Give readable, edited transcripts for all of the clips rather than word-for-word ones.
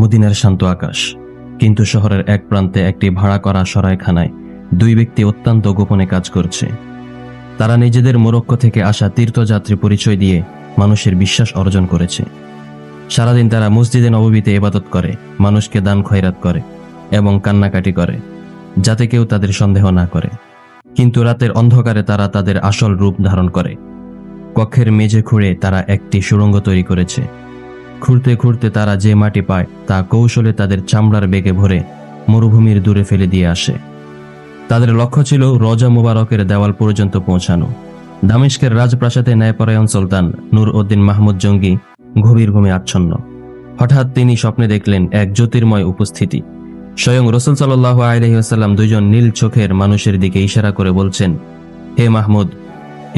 মদিনার শান্ত আকাশ, কিন্তু শহরের এক প্রান্তে একটি ভাড়া করা সরাইখানায় দুই ব্যক্তি অত্যন্ত গোপনে কাজ করছে। তারা নিজেদের মোরক্কো থেকে আসা তীর্থযাত্রী পরিচয় দিয়ে মানুষের বিশ্বাস অর্জন করেছে। সারাদিন তারা মসজিদে নববীতে ইবাদত করে, মানুষকে দান খয়রাত করে এবং কান্নাকাটি করে, যাতে কেউ তাদের সন্দেহ না করে। কিন্তু রাতের অন্ধকারে তারা তাদের আসল রূপ ধারণ করে। কক্ষের মেঝে খুঁড়ে তারা একটি সুড়ঙ্গ তৈরি করেছে। খুঁড়তে খুঁড়তে তারা যে মাটি পায় তা কৌশলে তাদের চামড়ার বেগে ভরে মরুভূমির দূরে ফেলে দিয়ে আসে। তাদের লক্ষ্য ছিল রওজা মুবারকের দেওয়াল পর্যন্ত পৌঁছানো। দামেস্কের রাজপ্রাসাদে ন্যায়পরায়ণ সুলতান নূর উদ্দিন মাহমুদ জঙ্গি গভীর ঘুমে আচ্ছন্ন। হঠাৎ তিনি স্বপ্নে দেখলেন এক জ্যোতির্ময় উপস্থিতি। স্বয়ং রাসূল সাল্লাল্লাহু আলাইহি ওয়াসাল্লাম দুইজন নীল চোখের মানুষের দিকে ইশারা করে বলছেন, হে মাহমুদ,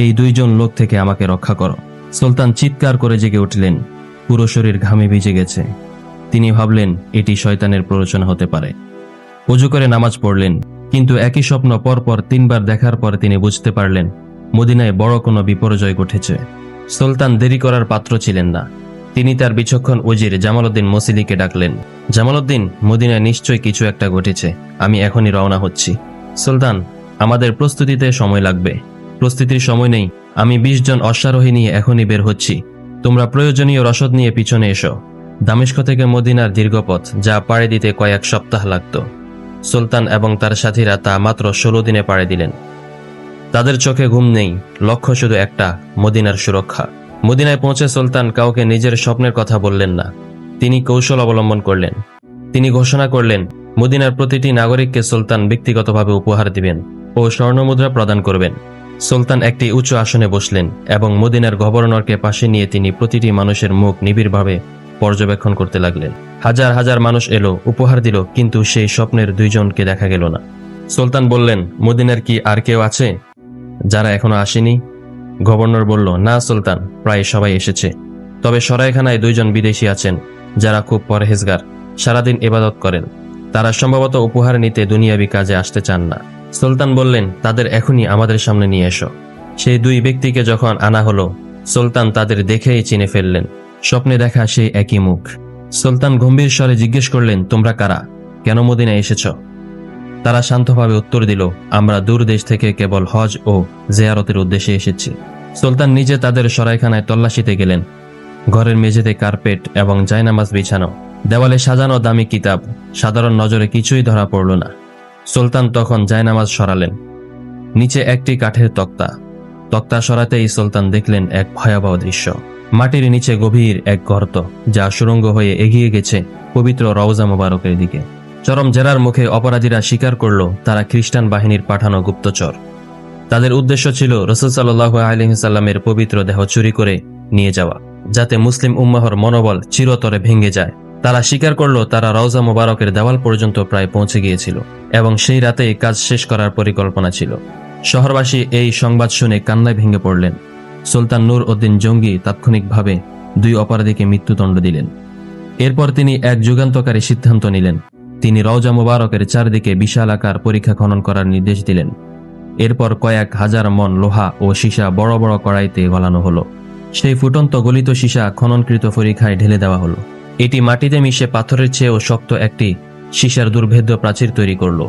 এই দুইজন লোক থেকে আমাকে রক্ষা করো। সুলতান চিৎকার করে জেগে উঠলেন, পুরো শরীর ঘামে ভিজে গেছে। তিনি ভাবলেন এটি শয়তানের প্ররোচনা হতে পারে। ওযু করে নামাজ পড়লেন, কিন্তু একই স্বপ্ন পরপর 3 বার দেখার পর তিনি বুঝতে পারলেন মদিনায় বড় কোনো বিপর্যয় ঘটেছে। সুলতান দেরি করার পাত্র ছিলেন না। তিনি তার বিচক্ষণ উজির জামালউদ্দিন মসিলিকে ডাকলেন। জামালউদ্দিন, মদিনায় নিশ্চয়ই কিছু একটা ঘটেছে, আমি এখনই রওনা হচ্ছি। সুলতান, আমাদের প্রস্তুতিতে সময় লাগবে। প্রস্তুতির সময় নেই, আমি 20 জন অশ্বারোহী নিয়ে এখনই বের হচ্ছি। তোমরা প্রয়োজনীয় রসদ নিয়ে পিছনে এসো। দামেস্ক থেকে মদিনার দীর্ঘপথ, যা পাড়ি দিতে কয়েক সপ্তাহ লাগত। সুলতান এবং তার সাথীরা তা মাত্র 16 দিনে পাড়ি দিলেন। তাদের চোখে ঘুম নেই, লক্ষ্য শুধু একটা, মদিনার সুরক্ষা। মদিনায় পৌঁছে সুলতান কাউকে নিজের স্বপ্নের কথা বললেন না। তিনি কৌশল অবলম্বন করলেন। তিনি ঘোষণা করলেন, মদিনার প্রতিটি নাগরিককে সুলতান ব্যক্তিগতভাবে উপহার দিবেন ও স্বর্ণমুদ্রা প্রদান করবেন। সুলতান একটি উঁচু আসনে বসলেন এবং মদিনার গভর্নরকে পাশে নিয়ে তিনি প্রতিটি মানুষের মুখ নিবিড়ভাবে পর্যবেক্ষণ করতে লাগলেন। হাজার হাজার মানুষ এলো, উপহার দিল, কিন্তু সেই স্বপ্নের 2 জনকে দেখা গেল না। সুলতান বললেন, মদিনার কি আর কেউ আছে যারা এখনো আসেনি? গভর্নর বলল, না সুলতান, প্রায় সবাই এসেছে। তবে সরাইখানায় 2 জন বিদেশি আছেন যারা খুব পরহেজগার, সারাদিন ইবাদত করেন। তারা সম্ভবত উপহার নিতে দুনিয়াবি কাজে আসতে চান না। সুলতান বললেন, তাদের এখনই আমাদের সামনে নিয়ে এসো। সেই 2 ব্যক্তিকে যখন আনা হলো, সুলতান তাদের দেখেই চিনে ফেললেন। স্বপ্নে দেখা সেই একই মুখ। সুলতান গম্ভীর স্বরে জিজ্ঞেস করলেন, তোমরা কারা? কেন মদিনায় এসেছ? তারা শান্তভাবে উত্তর দিল, আমরা দূর দেশ থেকে কেবল হজ ও জিয়ারতের উদ্দেশ্যে এসেছি। সুলতান নিজে তাদের সরাইখানায় তল্লাশিতে গেলেন। ঘরের মেঝেতে কার্পেট এবং জায়নামাজ বিছানো, দেওয়ালে সাজানো দামি কিতাব। সাধারণ নজরে কিছুই ধরা পড়ল না। সুলতান তখন জায়নামাজ সরালেন। নিচে একটি কাঠের তক্তা। তক্তা সরাতেই সুলতান দেখলেন এক ভয়াবহ দৃশ্য। মাটির নিচে গভীর এক গর্ত, যা সুড়ঙ্গ হয়ে এগিয়ে গেছে পবিত্র রওজা মুবারকের দিকে। চরম জেরার মুখে অপরাধীরা স্বীকার করল তারা খ্রিস্টান বাহিনীর পাঠানো গুপ্তচর। তাদের উদ্দেশ্য ছিল রাসূল সাল্লাল্লাহু আলাইহি ওয়াসাল্লামের পবিত্র দেহ চুরি করে নিয়ে যাওয়া, যাতে মুসলিম উম্মাহর মনোবল চিরতরে ভেঙে যায়। তারা স্বীকার করল তারা রওজা মুবারকের দেওয়াল পর্যন্ত প্রায় পৌঁছে গিয়েছিল এবং সেই রাতেই কাজ শেষ করার পরিকল্পনা ছিল। শহরবাসী এই সংবাদ শুনে কান্নায় ভেঙে পড়লেন। সুলতান নূর উদ্দিন জঙ্গি তাৎক্ষণিকভাবে 2 অপরাধীকে মৃত্যুদণ্ড দিলেন। এরপর তিনি এক যুগান্তকারী সিদ্ধান্ত নিলেন। তিনি রওজা মুবারকের চারদিকে বিশাল আকার পরীক্ষা খনন করার নির্দেশ দিলেন। এরপর কয়েক হাজার মন লোহা ও সীসা বড় বড় কড়াইতে গলানো হলো। সেই ফুটন্ত গলিত সীসা খননকৃত পরীক্ষায় ঢেলে দেওয়া হলো। এটি মাটিতে মিশে পাথরের চেয়েও শক্ত একটি সীসার দুর্ভেদ্য প্রাচীর তৈরি করল,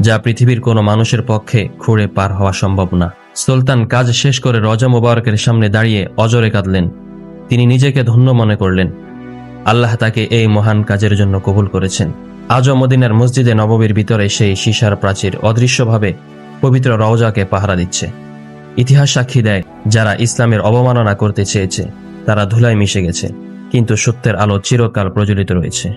যা পৃথিবীর কোনো মানুষের পক্ষে খুঁড়ে পার হওয়া সম্ভব না। সুলতান কাজ শেষ করে রওজা মুবারকের সামনে দাঁড়িয়ে অজরে কাঁদলেন। তিনি নিজেকে ধন্য মনে করলেন। আল্লাহ তাকে এই মহান কাজের জন্য কবুল করেছেন। আজও মদিনার মসজিদে নববীর ভিতরে সেই সীসার প্রাচীর অদৃশ্যভাবে পবিত্র রওজাকে পাহারা দিচ্ছে। ইতিহাস সাক্ষী দেয়, যারা ইসলামের অবমাননা করতে চেয়েছে তারা ধুলায় মিশে গেছে, কিন্তু সত্যের আলো চিরকাল প্রজ্বলিত রয়েছে।